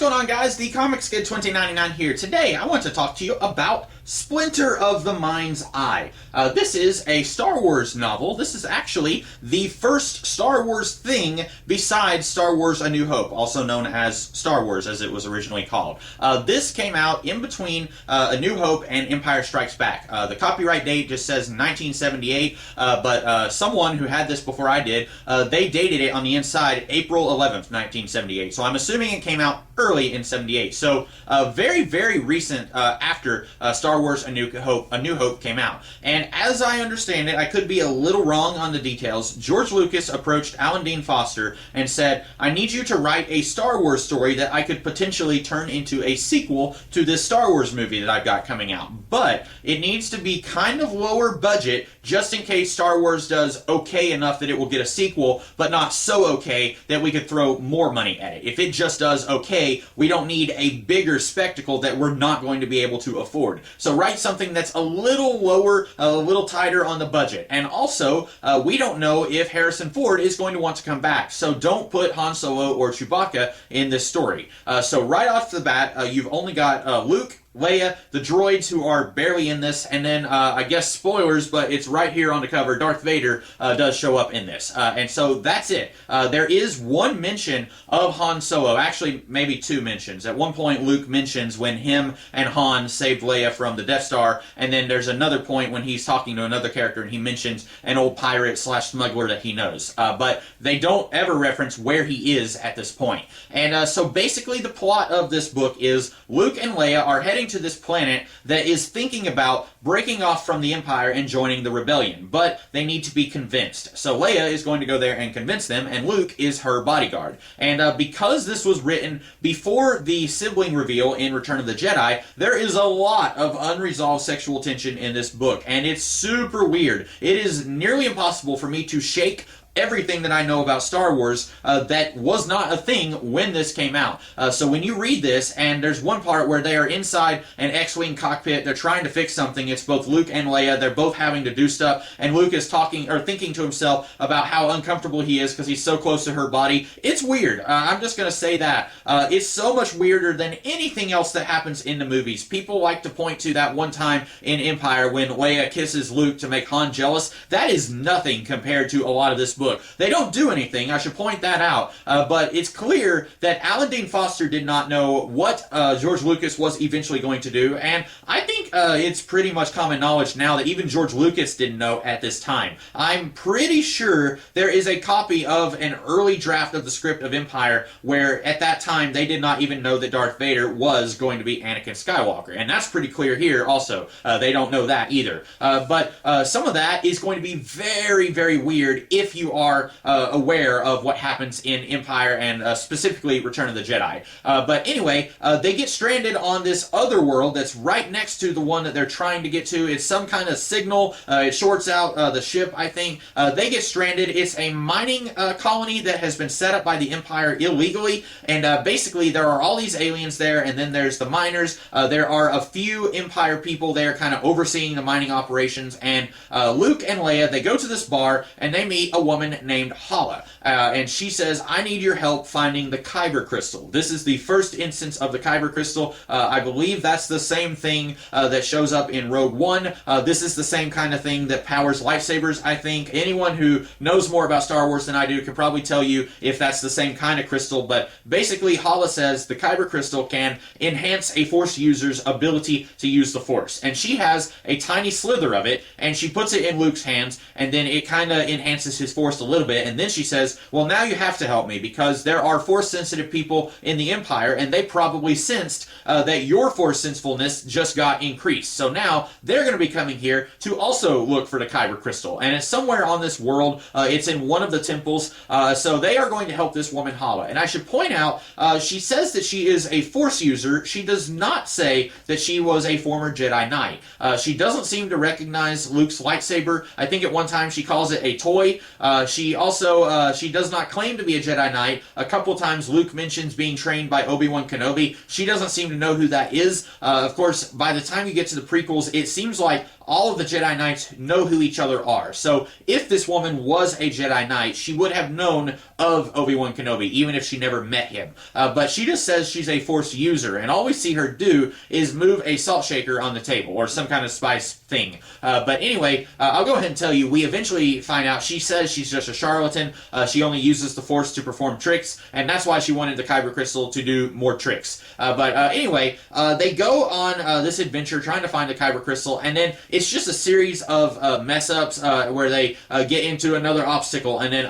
going on, guys? The Comics Kid 2099 here. Today, I want to talk to you about Splinter of the Mind's Eye. This is a Star Wars novel. This is actually the first Star Wars thing besides Star Wars A New Hope, also known as Star Wars, as it was originally called. This came out in between A New Hope and Empire Strikes Back. The copyright date just says 1978, but someone who had this before I did, they dated it on the inside April 11th, 1978. So I'm assuming it came out early in 78. So very, very recent after Star Wars A New Hope came out. And as I understand it, I could be a little wrong on the details, George Lucas approached Alan Dean Foster and said, I need you to write a Star Wars story that I could potentially turn into a sequel to this Star Wars movie that I've got coming out. But it needs to be kind of lower budget, just in case Star Wars does okay enough that it will get a sequel, but not so okay that we could throw more money at it. If it just does okay, we don't need a bigger spectacle that we're not going to be able to afford. So write something that's a little lower, a little tighter on the budget. And also, we don't know if Harrison Ford is going to want to come back. So don't put Han Solo or Chewbacca in this story. So right off the bat, you've only got Luke, Leia, the droids who are barely in this, and then, I guess spoilers, but it's right here on the cover, Darth Vader does show up in this. And so that's it. There is one mention of Han Solo, actually maybe two mentions. At one point Luke mentions when him and Han saved Leia from the Death Star, and then there's another point when he's talking to another character and he mentions an old pirate / smuggler that he knows. But they don't ever reference where he is at this point. And so basically the plot of this book is Luke and Leia are heading to this planet that is thinking about breaking off from the Empire and joining the rebellion, but they need to be convinced. So Leia is going to go there and convince them, and Luke is her bodyguard. And because this was written before the sibling reveal in Return of the Jedi, there is a lot of unresolved sexual tension in this book, and it's super weird. It is nearly impossible for me to shake everything that I know about Star Wars that was not a thing when this came out. So when you read this, and there's one part where they are inside an X-Wing cockpit, they're trying to fix something, it's both Luke and Leia, they're both having to do stuff, and Luke is talking, or thinking to himself about how uncomfortable he is because he's so close to her body. It's weird. I'm just going to say that. It's so much weirder than anything else that happens in the movies. People like to point to that one time in Empire when Leia kisses Luke to make Han jealous. That is nothing compared to a lot of this book. They don't do anything, I should point that out, but it's clear that Alan Dean Foster did not know what George Lucas was eventually going to do, and I think it's pretty much common knowledge now that even George Lucas didn't know at this time. I'm pretty sure there is a copy of an early draft of the script of Empire where at that time they did not even know that Darth Vader was going to be Anakin Skywalker, and that's pretty clear here also. They don't know that either. But some of that is going to be very, very weird if you are aware of what happens in Empire and specifically Return of the Jedi. But anyway, they get stranded on this other world that's right next to the one that they're trying to get to. It's some kind of signal. It shorts out the ship, I think. They get stranded. It's a mining colony that has been set up by the Empire illegally, and basically there are all these aliens there, and then there's the miners. There are a few Empire people there kind of overseeing the mining operations, and Luke and Leia, they go to this bar, and they meet a woman named Hala, and she says, I need your help finding the Kyber Crystal. This is the first instance of the Kyber Crystal. I believe that's the same thing that shows up in Rogue One. This is the same kind of thing that powers lightsabers, I think. Anyone who knows more about Star Wars than I do could probably tell you if that's the same kind of crystal, but basically Hala says the Kyber Crystal can enhance a Force user's ability to use the Force, and she has a tiny slither of it, and she puts it in Luke's hands, and then it kind of enhances his Force a little bit, and then she says, well, now you have to help me because there are Force-sensitive people in the Empire, and they probably sensed that your Force sensefulness just got increased. So now they're going to be coming here to also look for the Kyber Crystal, and it's somewhere on this world. It's in one of the temples, so they are going to help this woman Hala. And I should point out, she says that she is a Force user. She does not say that she was a former Jedi Knight. She doesn't seem to recognize Luke's lightsaber. I think at one time she calls it a toy. She also, she does not claim to be a Jedi Knight. A couple times Luke mentions being trained by Obi-Wan Kenobi. She doesn't seem to know who that is. Of course, by the time you get to the prequels, it seems like all of the Jedi Knights know who each other are. So if this woman was a Jedi Knight, she would have known of Obi-Wan Kenobi, even if she never met him. But she just says she's a Force user, and all we see her do is move a salt shaker on the table, or some kind of spice thing. But anyway, I'll go ahead and tell you, we eventually find out she says she's just a charlatan. She only uses the Force to perform tricks, and that's why she wanted the Kyber Crystal to do more tricks. But anyway, they go on this adventure trying to find the Kyber Crystal, and then it's just a series of mess-ups where they get into another obstacle, and then,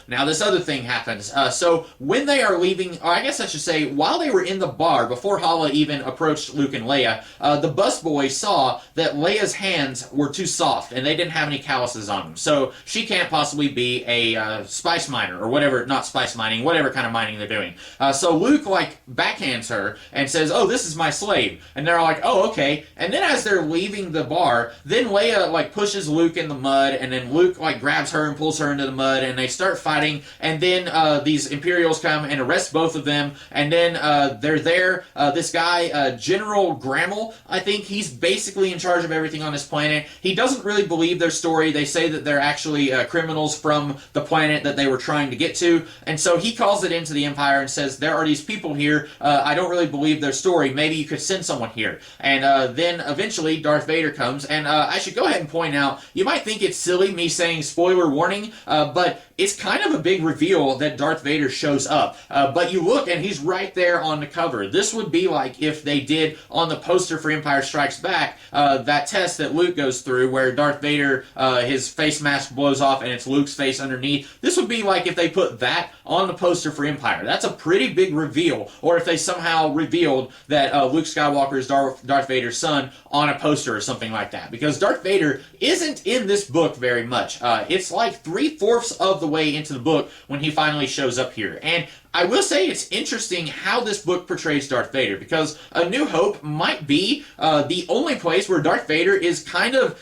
now this other thing happens. So when they are leaving, or I guess I should say, while they were in the bar, before Hala even approached Luke and Leia, the busboy saw that Leia's hands were too soft, and they didn't have any calluses on them. So she can't possibly be a spice miner, or whatever, not spice mining, whatever kind of mining they're doing. So Luke, backhands her and says, "Oh, this is my slave." And they're all like, "Oh, okay." And then as they're leaving the bar, then Leia, pushes Luke in the mud, and then Luke, grabs her and pulls her into the mud, and they start fighting, and then these Imperials come and arrest both of them, and then they're there. This guy, General Grammel, I think, he's basically in charge of everything on this planet. He doesn't really believe their story. They say that they're actually criminals from the planet that they were trying to get to, and so he calls it into the Empire and says, "There are these people here. I don't really believe their story. Maybe you could send someone here." And then eventually Darth Vader comes, and I should go ahead and point out, you might think it's silly me saying spoiler warning, but it's kind of a big reveal that Darth Vader shows up. But you look, and he's right there on the cover. This would be like if they did on the poster for Empire Strikes Back, that test that Luke goes through where Darth Vader, his face mask blows off and it's Luke's face underneath. This would be like if they put that on the poster for Empire. That's a pretty big reveal. Or if they somehow revealed that Luke Skywalker is Darth Vader's son on a poster or something like that. Because Darth Vader isn't in this book very much. It's like 3/4 of the way into the book when he finally shows up here. And I will say it's interesting how this book portrays Darth Vader, because A New Hope might be the only place where Darth Vader is kind of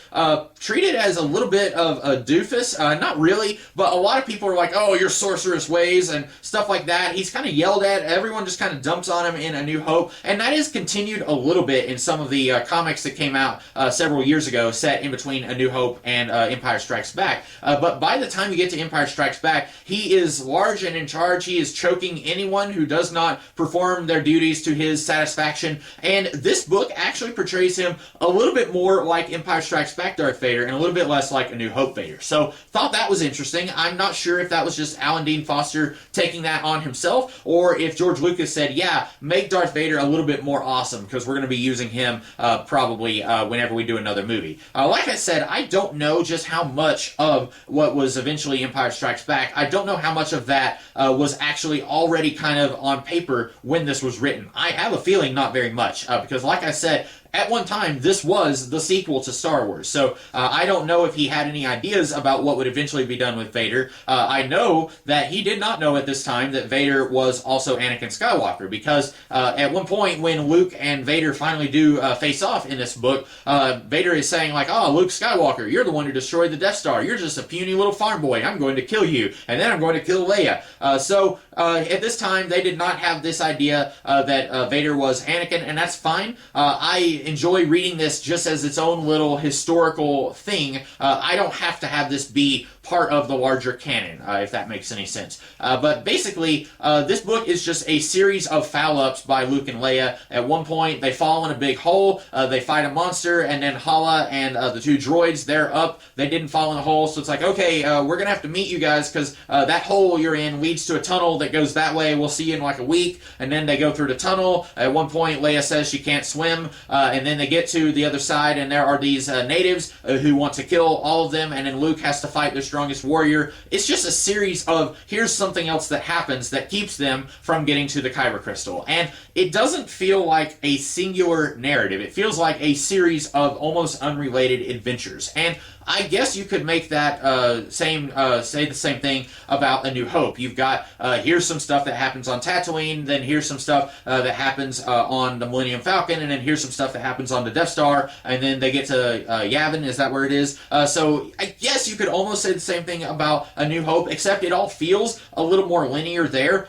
treated as a little bit of a doofus. Not really, but a lot of people are like, "Oh, your sorceress ways," and stuff like that. He's kind of yelled at. Everyone just kind of dumps on him in A New Hope, and that is continued a little bit in some of the comics that came out several years ago, set in between A New Hope and Empire Strikes Back. But by the time you get to Empire Strikes Back, he is large and in charge. He is choking anyone who does not perform their duties to his satisfaction, and this book actually portrays him a little bit more like Empire Strikes Back Darth Vader and a little bit less like A New Hope Vader. So thought that was interesting. I'm not sure if that was just Alan Dean Foster taking that on himself, or if George Lucas said, "Yeah, make Darth Vader a little bit more awesome, because we're going to be using him probably whenever we do another movie." Like I said, I don't know just how much of what was eventually Empire Strikes Back, I don't know how much of that was actually already kind of on paper when this was written. I have a feeling not very much, because like I said, at one time, this was the sequel to Star Wars, so I don't know if he had any ideas about what would eventually be done with Vader. I know that he did not know at this time that Vader was also Anakin Skywalker, because at one point when Luke and Vader finally do face off in this book, Vader is saying "Oh, Luke Skywalker, you're the one who destroyed the Death Star. You're just a puny little farm boy. I'm going to kill you, and then I'm going to kill Leia." So at this time, they did not have this idea that Vader was Anakin, and that's fine. I enjoy reading this just as its own little historical thing. I don't have to have this be part of the larger canon, if that makes any sense. But basically, this book is just a series of foul-ups by Luke and Leia. At one point, they fall in a big hole, they fight a monster, and then Hala and the two droids, they're up. They didn't fall in the hole, so it's like, "Okay, we're going to have to meet you guys, because that hole you're in leads to a tunnel that goes that way. We'll see you in like a week." And then they go through the tunnel. At one point, Leia says she can't swim, and then they get to the other side, and there are these natives who want to kill all of them, and then Luke has to fight their strongest warrior. It's just a series of, here's something else that happens that keeps them from getting to the Kyber Crystal. And it doesn't feel like a singular narrative. It feels like a series of almost unrelated adventures. And I guess you could make that say the same thing about A New Hope. You've got here's some stuff that happens on Tatooine, then here's some stuff that happens on the Millennium Falcon, and then here's some stuff that happens on the Death Star, and then they get to Yavin. Is that where it is? So I guess you could almost say the same thing about A New Hope, except it all feels a little more linear there.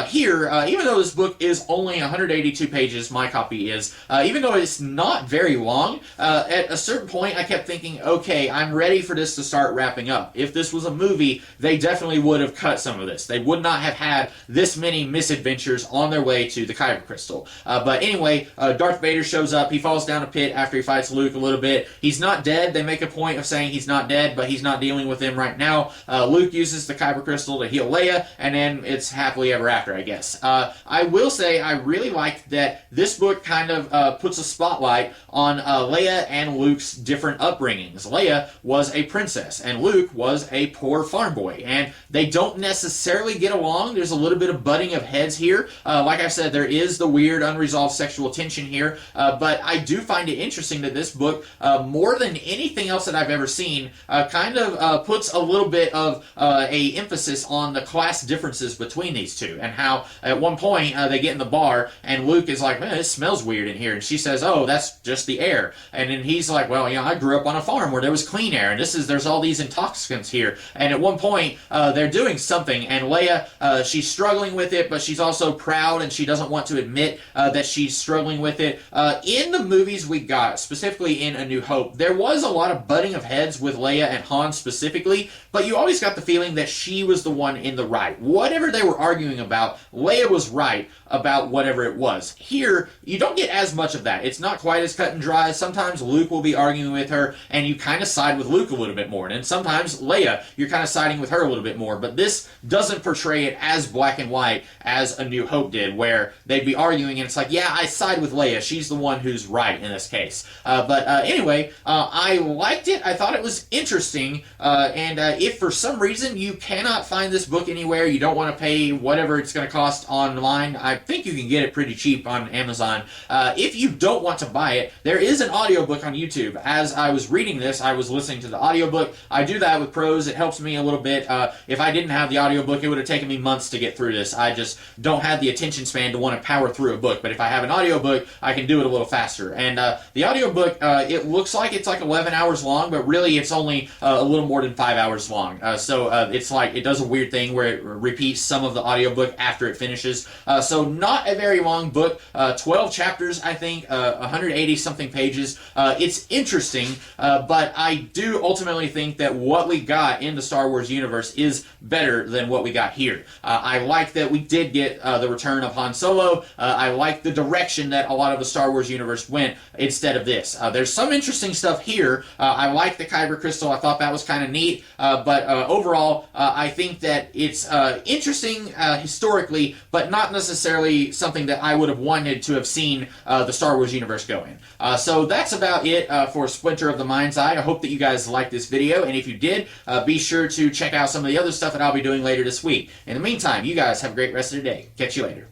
Here, even though this book is only 182 pages, my copy is, even though it's not very long, at a certain point I kept thinking, okay, I'm ready for this to start wrapping up. If this was a movie, they definitely would have cut some of this. They would not have had this many misadventures on their way to the Kyber Crystal. But anyway, Darth Vader shows up. He falls down a pit after he fights Luke a little bit. He's not dead. They make a point of saying he's not dead, but he's not dealing with him right now. Luke uses the Kyber Crystal to heal Leia, and then it's happily ever after, I guess. I will say I really liked that this book kind of puts a spotlight on Leia and Luke's different upbringings. Leia was a princess, and Luke was a poor farm boy, and they don't necessarily get along. There's a little bit of butting of heads here. Like I said, there is the weird unresolved sexual tension here, but I do find it interesting that this book, more than anything else that I've ever seen, kind of puts a little bit of a emphasis on the class differences between these two, and how at one point they get in the bar, and Luke is like, man, it smells weird in here, and she says, oh, that's just the air, and then he's like, well, you know, I grew up on a farm where there was clean air, and there's all these intoxicants here, and at one point they're doing something, and Leia, she's struggling with it, but she's also proud, and she doesn't want to admit that she's struggling with it. In the movies we got, specifically in A New Hope, there was a lot of butting of heads with Leia and Han specifically, but you always got the feeling that she was the one in the right. Whatever they were arguing about, Leia was right about whatever it was. Here, you don't get as much of that. It's not quite as cut and dry. Sometimes Luke will be arguing with her, and you kind of side with Luke a little bit more. And sometimes Leia, you're kind of siding with her a little bit more. But this doesn't portray it as black and white as A New Hope did, where they'd be arguing, and it's like, yeah, I side with Leia. She's the one who's right in this case. Anyway, I liked it. I thought it was interesting. And if for some reason you cannot find this book anywhere, you don't want to pay whatever it's going to cost online, I think you can get it pretty cheap on Amazon. If you don't want to buy it, there is an audiobook on YouTube. As I was reading this, I was listening to the audiobook. I do that with prose. It helps me a little bit. If I didn't have the audiobook, it would have taken me months to get through this. I just don't have the attention span to want to power through a book. But if I have an audiobook, I can do it a little faster. And the audiobook, it looks like it's like 11 hours long, but really it's only a little more than 5 hours long. It's like it does a weird thing where it repeats some of the audiobook after it finishes. So not a very long book, 12 chapters, I think, 180 something pages. It's interesting, but I do ultimately think that what we got in the Star Wars universe is better than what we got here. I like that we did get the return of Han Solo. I like the direction that a lot of the Star Wars universe went instead of this. There's some interesting stuff here. I like the Kyber Crystal. I thought that was kind of neat, but overall, I think that it's interesting historically, but not necessarily something that I would have wanted to have seen the Star Wars universe go in. So that's about it for Splinter of the Mind's Eye. I hope that you guys liked this video, and if you did, be sure to check out some of the other stuff that I'll be doing later this week. In the meantime, you guys have a great rest of the day. Catch you later.